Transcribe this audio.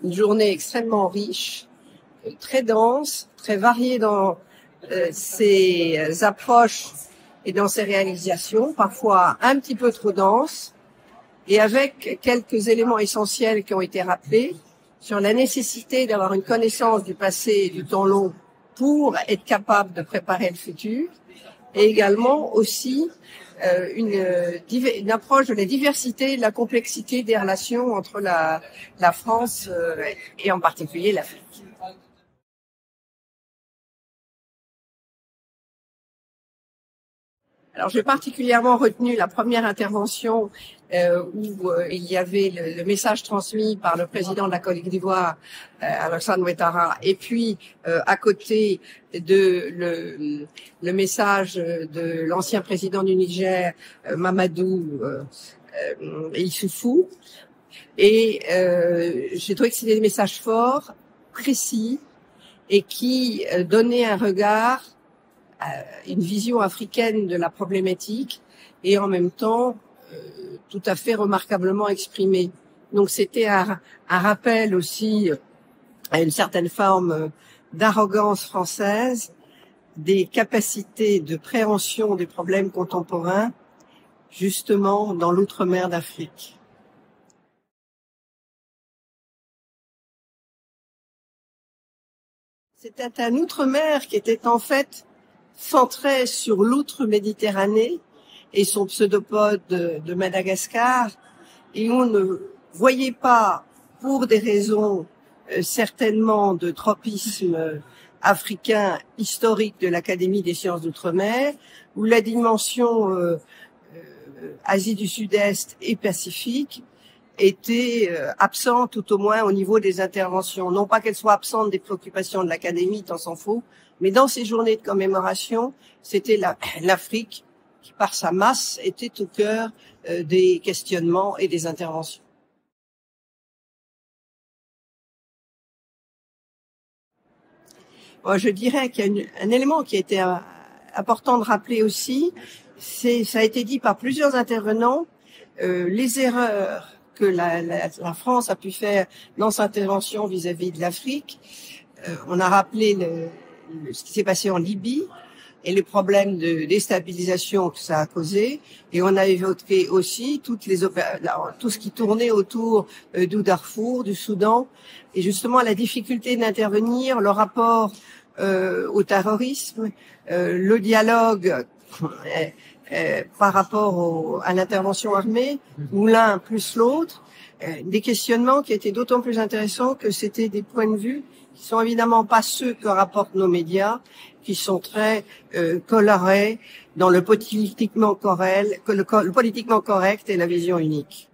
une journée extrêmement riche, très dense, très variée dans ses approches et dans ses réalisations, parfois un petit peu trop dense, et avec quelques éléments essentiels qui ont été rappelés sur la nécessité d'avoir une connaissance du passé et du temps long pour être capable de préparer le futur, et également aussi une approche de la diversité et de la complexité des relations entre la France et en particulier l'Afrique. Alors, j'ai particuliirement retenu la première intervention où il y avait le message transmis par le président de la Côte d'Ivoire, Alassane Ouattara, et puis à côté de le message de l'ancien président du Niger, Mamadou Issoufou. Et j'ai trouvé que c'était des messages forts, précis, et qui donnaient un regard, une vision africaine de la problématique et en même temps tout à fait remarquablement exprimée. Donc c'était un rappel aussi à une certaine forme d'arrogance française, des capacités de préhension des problèmes contemporains, justement dans l'outre-mer d'Afrique. C'était un outre-mer qui était en fait centré sur l'outre-Méditerranée et son pseudopode de Madagascar, et on ne voyait pas, pour des raisons certainement de tropisme africain historique de l'Académie des sciences d'outre-mer, où la dimension Asie du Sud-Est et Pacifique était absente, tout au moins au niveau des interventions. Non pas qu'elle soit absente des préoccupations de l'Académie, tant s'en faut, mais dans ces journées de commémoration, c'était l'Afrique qui, par sa masse, était au cœur des questionnements et des interventions. Bon, je dirais qu'il y a un élément qui a été important de rappeler aussi, ça a été dit par plusieurs intervenants, les erreurs que la France a pu faire dans sa intervention vis-à-vis de l'Afrique. On a rappelé ce qui s'est passé en Libye et les problèmes de déstabilisation que ça a causé, et on a évoqué aussi tout ce qui tournait autour du Darfour, du Soudan, et justement la difficulté d'intervenir, le rapport au terrorisme, le dialogue par rapport à l'intervention armée, ou l'un plus l'autre, des questionnements qui étaient d'autant plus intéressants que c'était des points de vue qui sont évidemment pas ceux que rapportent nos médias, qui sont très colorés dans le politiquement correct et la vision unique.